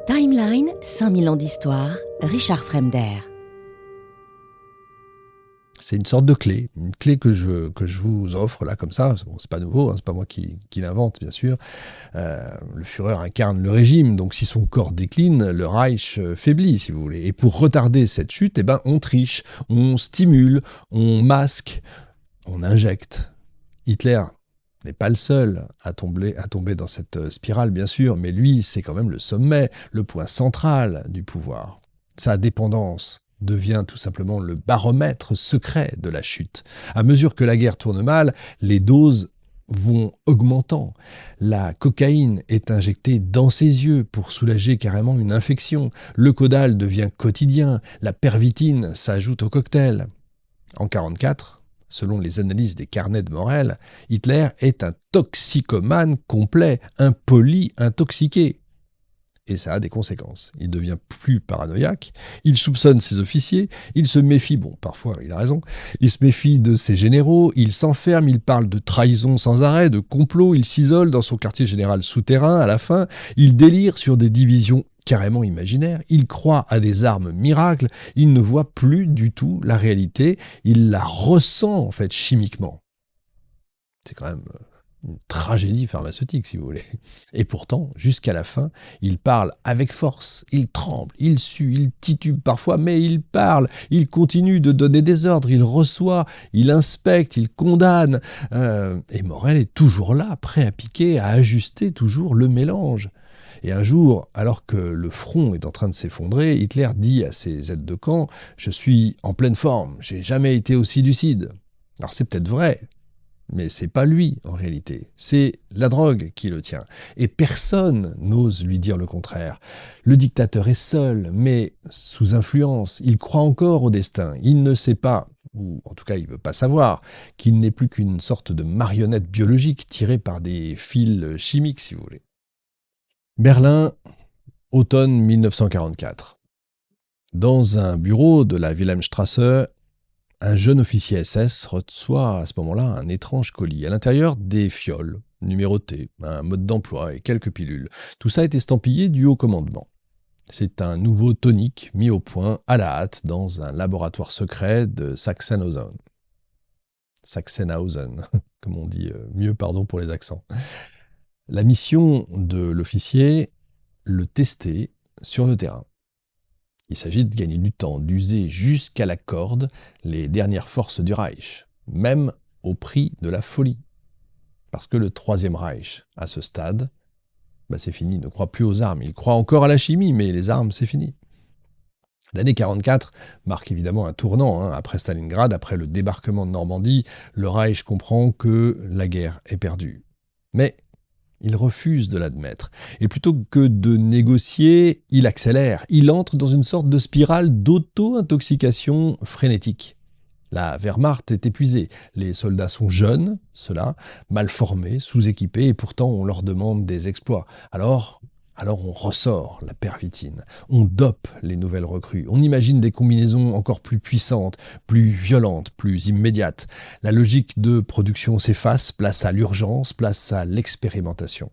Timeline, 5000 ans d'histoire, Richard Fremder. C'est une sorte de clé, une clé que je vous offre là comme ça. Bon, c'est pas nouveau, hein, c'est pas moi qui l'invente bien sûr. Le Führer incarne le régime, donc si son corps décline, le Reich faiblit si vous voulez. Et pour retarder cette chute, on triche, on stimule, on masque, on injecte. Hitler n'est pas le seul à tomber dans cette spirale, bien sûr, mais lui, c'est quand même le sommet, le point central du pouvoir. Sa dépendance devient tout simplement le baromètre secret de la chute. À mesure que la guerre tourne mal, les doses vont augmentant. La cocaïne est injectée dans ses yeux pour soulager carrément une infection. Le caudal devient quotidien. La pervitine s'ajoute au cocktail. En 1944, selon les analyses des carnets de Morel, Hitler est un toxicomane complet, un poly-intoxiqué. Et ça a des conséquences. Il devient plus paranoïaque, il soupçonne ses officiers, il se méfie, bon, parfois il a raison, il se méfie de ses généraux, il s'enferme, il parle de trahison sans arrêt, de complot, il s'isole dans son quartier général souterrain à la fin, il délire sur des divisions carrément imaginaires, il croit à des armes miracles, il ne voit plus du tout la réalité, il la ressent en fait chimiquement. C'est quand même une tragédie pharmaceutique, si vous voulez. Et pourtant, jusqu'à la fin, il parle avec force, il tremble, il sue, il titube parfois, mais il parle, il continue de donner des ordres, il reçoit, il inspecte, il condamne. Et Morel est toujours là, prêt à piquer, à ajuster toujours le mélange. Et un jour, alors que le front est en train de s'effondrer, Hitler dit à ses aides de camp « Je suis en pleine forme, j'ai jamais été aussi lucide ». Alors c'est peut-être vrai, mais c'est pas lui en réalité, c'est la drogue qui le tient. Et personne n'ose lui dire le contraire. Le dictateur est seul, mais sous influence. Il croit encore au destin. Il ne sait pas, ou en tout cas il veut pas savoir, qu'il n'est plus qu'une sorte de marionnette biologique tirée par des fils chimiques, si vous voulez. Berlin, automne 1944. Dans un bureau de la Wilhelmstrasse, un jeune officier SS reçoit à ce moment-là un étrange colis. À l'intérieur, des fioles numérotées, un mode d'emploi et quelques pilules. Tout ça est estampillé du haut commandement. C'est un nouveau tonique mis au point à la hâte dans un laboratoire secret de Sachsenhausen. Sachsenhausen, comme on dit, mieux pardon pour les accents. La mission de l'officier, le tester sur le terrain. Il s'agit de gagner du temps, d'user jusqu'à la corde les dernières forces du Reich, même au prix de la folie. Parce que le Troisième Reich, à ce stade, c'est fini, il ne croit plus aux armes. Il croit encore à la chimie, mais les armes, c'est fini. L'année 1944 marque évidemment un tournant. Après Stalingrad, après le débarquement de Normandie, le Reich comprend que la guerre est perdue. Mais il refuse de l'admettre. Et plutôt que de négocier, il accélère. Il entre dans une sorte de spirale d'auto-intoxication frénétique. La Wehrmacht est épuisée. Les soldats sont jeunes, ceux-là, mal formés, sous-équipés, et pourtant on leur demande des exploits. Alors on ressort la pervitine, on dope les nouvelles recrues, on imagine des combinaisons encore plus puissantes, plus violentes, plus immédiates. La logique de production s'efface, place à l'urgence, place à l'expérimentation.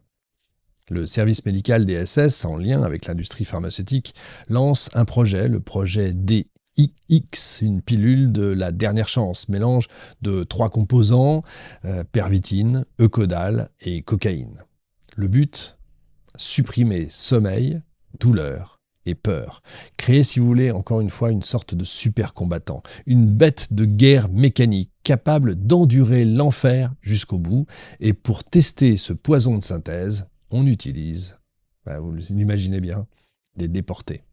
Le service médical des SS, en lien avec l'industrie pharmaceutique, lance un projet, le projet DX, une pilule de la dernière chance, mélange de 3 composants, pervitine, eudal et cocaïne. Le but ? Supprimer sommeil, douleur et peur. Créer, si vous voulez, encore une fois, une sorte de super combattant. Une bête de guerre mécanique, capable d'endurer l'enfer jusqu'au bout. Et pour tester ce poison de synthèse, on utilise, vous l'imaginez bien, des déportés.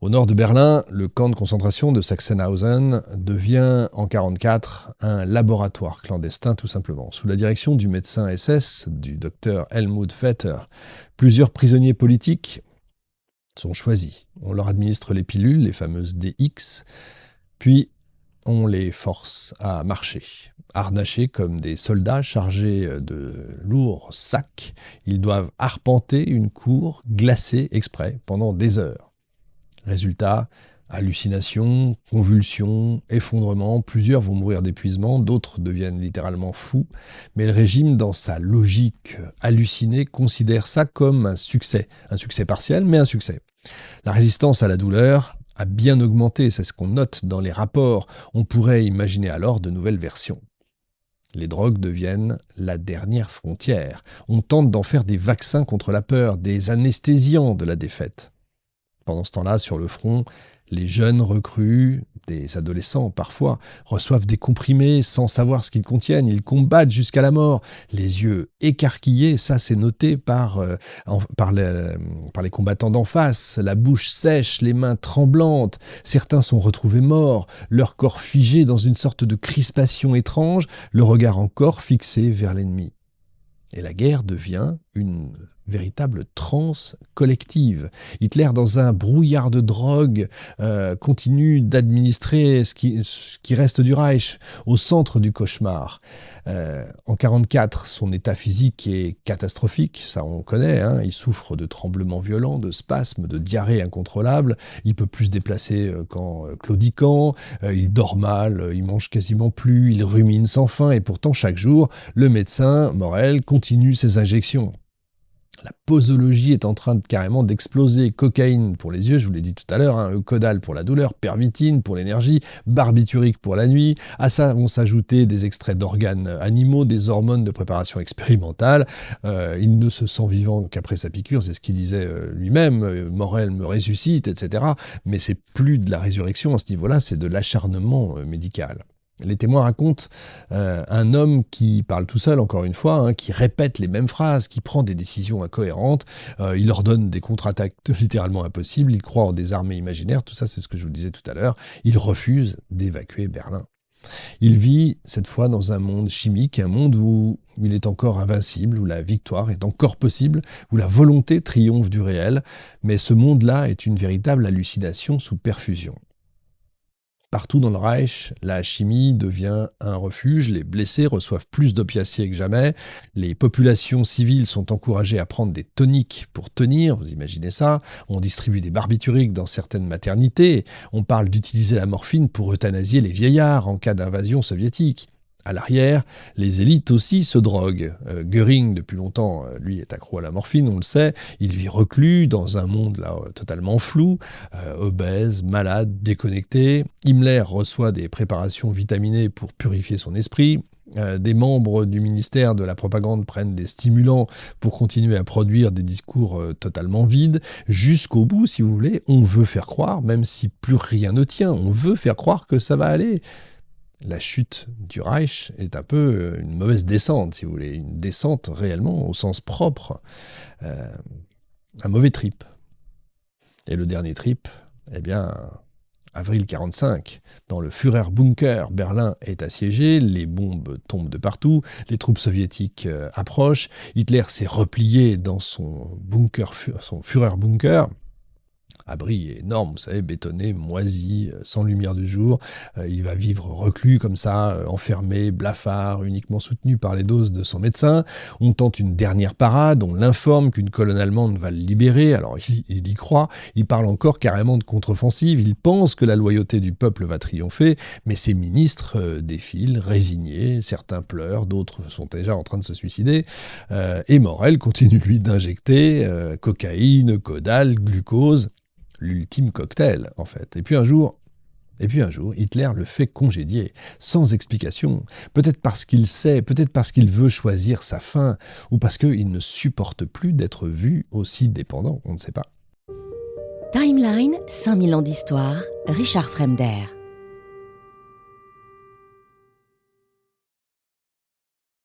Au nord de Berlin, le camp de concentration de Sachsenhausen devient en 1944 un laboratoire clandestin tout simplement. Sous la direction du médecin SS, du docteur Helmut Vetter, plusieurs prisonniers politiques sont choisis. On leur administre les pilules, les fameuses DX, puis on les force à marcher. Harnachés comme des soldats chargés de lourds sacs, ils doivent arpenter une cour glacée exprès pendant des heures. Résultat, Hallucinations, convulsions, effondrements, plusieurs vont mourir d'épuisement, d'autres deviennent littéralement fous, mais le régime, dans sa logique hallucinée, considère ça comme un succès partiel, mais un succès. La résistance à la douleur a bien augmenté, c'est ce qu'on note dans les rapports. On pourrait imaginer alors de nouvelles versions. Les drogues deviennent la dernière frontière. On tente d'en faire des vaccins contre la peur, des anesthésiants de la défaite. Pendant ce temps-là, sur le front, les jeunes recrues, des adolescents parfois, reçoivent des comprimés sans savoir ce qu'ils contiennent. Ils combattent jusqu'à la mort, les yeux écarquillés, ça c'est noté par les combattants d'en face, la bouche sèche, les mains tremblantes. Certains sont retrouvés morts, leur corps figé dans une sorte de crispation étrange, le regard encore fixé vers l'ennemi. Et la guerre devient une véritable transe collective. Hitler, dans un brouillard de drogue, continue d'administrer ce qui reste du Reich, au centre du cauchemar. En 1944, son état physique est catastrophique, ça on connaît, hein. Il souffre de tremblements violents, de spasmes, de diarrhée incontrôlable, il peut plus se déplacer qu'en claudiquant, il dort mal, il mange quasiment plus, il rumine sans fin, et pourtant chaque jour, le médecin, Morel, continue ses injections. La posologie est en train carrément d'exploser. Cocaïne pour les yeux, je vous l'ai dit tout à l'heure, hein, Eucodal pour la douleur, pervitine pour l'énergie, barbiturique pour la nuit. À ça vont s'ajouter des extraits d'organes animaux, des hormones de préparation expérimentale. Il ne se sent vivant qu'après sa piqûre, c'est ce qu'il disait lui-même. Morel me ressuscite, etc. Mais c'est plus de la résurrection à ce niveau-là, c'est de l'acharnement médical. Les témoins racontent un homme qui parle tout seul, encore une fois, hein, qui répète les mêmes phrases, qui prend des décisions incohérentes, il ordonne des contre-attaques littéralement impossibles, il croit en des armées imaginaires, tout ça c'est ce que je vous disais tout à l'heure, il refuse d'évacuer Berlin. Il vit cette fois dans un monde chimique, un monde où il est encore invincible, où la victoire est encore possible, où la volonté triomphe du réel, mais ce monde-là est une véritable hallucination sous perfusion. Partout dans le Reich, la chimie devient un refuge, les blessés reçoivent plus d'opiacés que jamais, les populations civiles sont encouragées à prendre des toniques pour tenir, vous imaginez ça, on distribue des barbituriques dans certaines maternités, on parle d'utiliser la morphine pour euthanasier les vieillards en cas d'invasion soviétique. À l'arrière, les élites aussi se droguent. Göring, depuis longtemps, lui est accro à la morphine, on le sait. Il vit reclus dans un monde là totalement flou, obèse, malade, déconnecté. Himmler reçoit des préparations vitaminées pour purifier son esprit. Des membres du ministère de la propagande prennent des stimulants pour continuer à produire des discours totalement vides. Jusqu'au bout, si vous voulez, on veut faire croire, même si plus rien ne tient, on veut faire croire que ça va aller. La chute du Reich est un peu une mauvaise descente, si vous voulez, une descente réellement au sens propre, un mauvais trip. Et le dernier trip, eh bien, avril 1945, dans le Führerbunker, Berlin est assiégé, les bombes tombent de partout, les troupes soviétiques approchent, Hitler s'est replié dans son bunker, son Führerbunker, abri énorme, vous savez, bétonné, moisi, sans lumière du jour. Il va vivre reclus comme ça, enfermé, blafard, uniquement soutenu par les doses de son médecin. On tente une dernière parade, on l'informe qu'une colonne allemande va le libérer. Alors il y croit, il parle encore carrément de contre-offensive, il pense que la loyauté du peuple va triompher, mais ses ministres défilent, résignés, certains pleurent, d'autres sont déjà en train de se suicider. Et Morel continue lui d'injecter cocaïne, Eucodal, glucose, l'ultime cocktail, en fait. Et puis un jour, Hitler le fait congédier, sans explication. Peut-être parce qu'il sait, peut-être parce qu'il veut choisir sa fin, ou parce qu'il ne supporte plus d'être vu aussi dépendant, on ne sait pas. Timeline, 5000 ans d'histoire, Richard Fremder.